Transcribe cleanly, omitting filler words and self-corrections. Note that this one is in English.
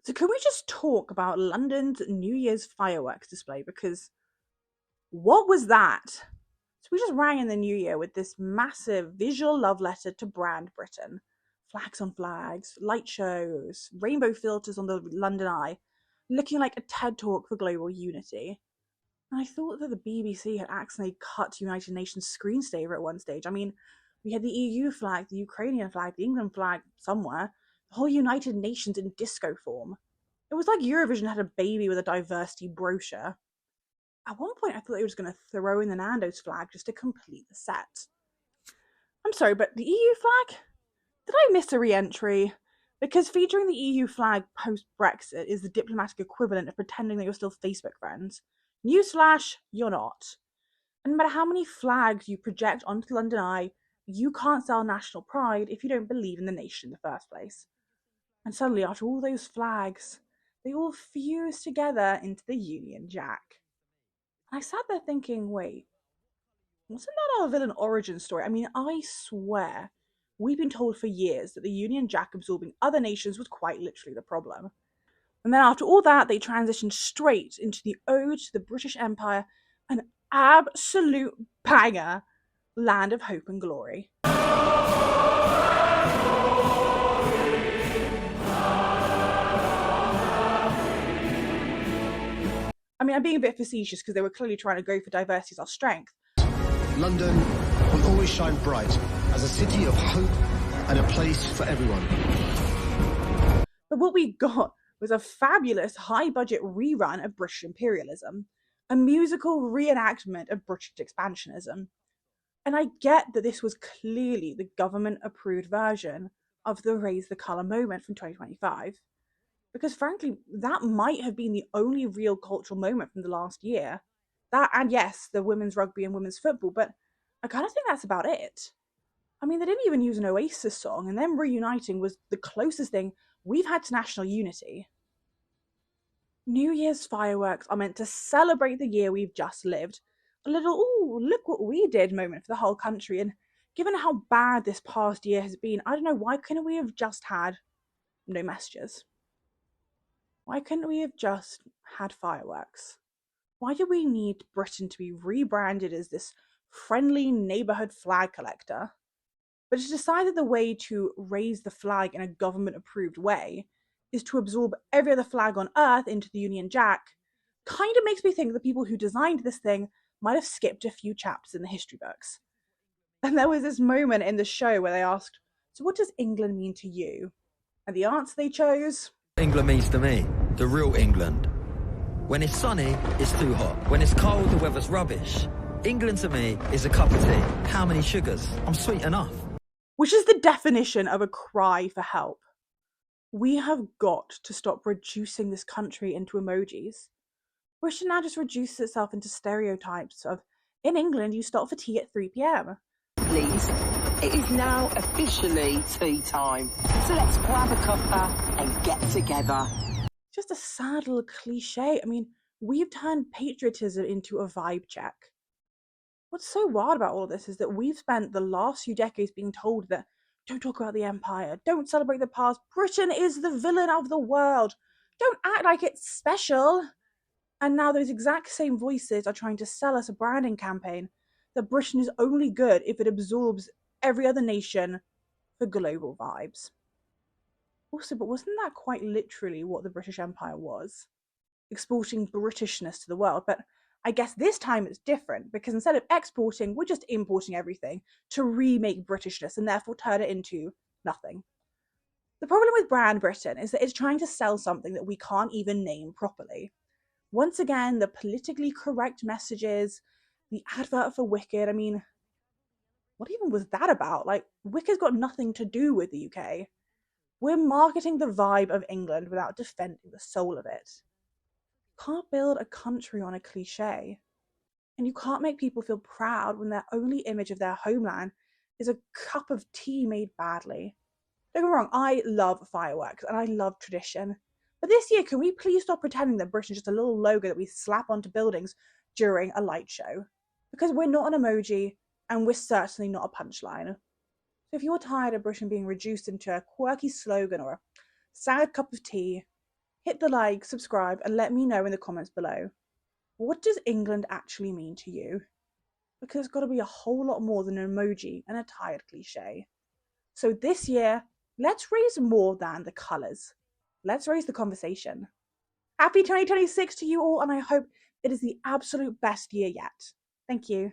So can we just talk about London's New Year's fireworks display? Because what was that? So we just rang in the new year with this massive visual love letter to brand Britain. Flags on flags, light shows, rainbow filters on the London Eye, looking like a TED talk for global unity. And I thought that the BBC had accidentally cut United Nations screensaver at one stage. I mean, we had the EU flag, the Ukrainian flag, the England flag somewhere, the whole United Nations in disco form. It was like Eurovision had a baby with a diversity brochure. At one point, I thought they were just going to throw in the Nando's flag just to complete the set. I'm sorry, but the EU flag? Did I miss a re entry? Because featuring the EU flag post Brexit is the diplomatic equivalent of pretending that you're still Facebook friends. Newsflash, you're not. And no matter how many flags you project onto the London Eye, you can't sell national pride if you don't believe in the nation in the first place. And suddenly, after all those flags, they all fuse together into the Union Jack. And I sat there thinking, wait, wasn't that our villain origin story? I mean, I swear, we've been told for years that the Union Jack absorbing other nations was quite literally the problem. And then after all that, they transitioned straight into the Ode to the British Empire, an absolute banger, Land of Hope and Glory. I mean, I'm being a bit facetious because they were clearly trying to go for diversity as our strength. London will always shine bright as a city of hope and a place for everyone. But what we got was a fabulous high-budget rerun of British imperialism, a musical reenactment of British expansionism. And I get that this was clearly the government-approved version of the Raise the Colour moment from 2025. Because frankly, that might have been the only real cultural moment from the last year. That, and yes, the women's rugby and women's football, but I kind of think that's about it. I mean, they didn't even use an Oasis song, and them reuniting was the closest thing we've had to national unity. New Year's fireworks are meant to celebrate the year we've just lived. A little, ooh, look what we did moment for the whole country, and given how bad this past year has been, I don't know, why couldn't we have just had no messages? Why couldn't we have just had fireworks? Why do we need Britain to be rebranded as this friendly neighbourhood flag collector? But to decide that the way to raise the flag in a government-approved way is to absorb every other flag on Earth into the Union Jack kind of makes me think the people who designed this thing might have skipped a few chapters in the history books. And there was this moment in the show where they asked, so what does England mean to you? And the answer they chose... England means to me, the real England. When it's sunny, it's too hot. When it's cold, the weather's rubbish. England to me is a cup of tea. How many sugars? I'm sweet enough. Which is the definition of a cry for help. We have got to stop reducing this country into emojis. Britain now just reduces itself into stereotypes of, in England, you stop for tea at 3 p.m. Please, it is now officially tea time. So let's grab a cuppa and get together. Just a sad little cliche. I mean, we've turned patriotism into a vibe check. What's so wild about all of this is that we've spent the last few decades being told that don't talk about the empire, don't celebrate the past, Britain is the villain of the world, don't act like it's special. And now those exact same voices are trying to sell us a branding campaign that Britain is only good if it absorbs every other nation for global vibes. Also, but wasn't that quite literally what the British Empire was? Exporting Britishness to the world, but I guess this time it's different because instead of exporting, we're just importing everything to remake Britishness and therefore turn it into nothing. The problem with Brand Britain is that it's trying to sell something that we can't even name properly. Once again, the politically correct messages, the advert for Wicked, I mean, what even was that about? Like, Wicked's got nothing to do with the UK. We're marketing the vibe of England without defending the soul of it. Can't build a country on a cliche. And you can't make people feel proud when their only image of their homeland is a cup of tea made badly. Don't get me wrong, I love fireworks and I love tradition. But this year, can we please stop pretending that Britain's just a little logo that we slap onto buildings during a light show? Because we're not an emoji and we're certainly not a punchline. So if you're tired of Britain being reduced into a quirky slogan or a sad cup of tea, hit the like, subscribe, and let me know in the comments below. What does England actually mean to you? Because it's got to be a whole lot more than an emoji and a tired cliche. So this year, let's raise more than the colours. Let's raise the conversation. Happy 2026 to you all, and I hope it is the absolute best year yet. Thank you.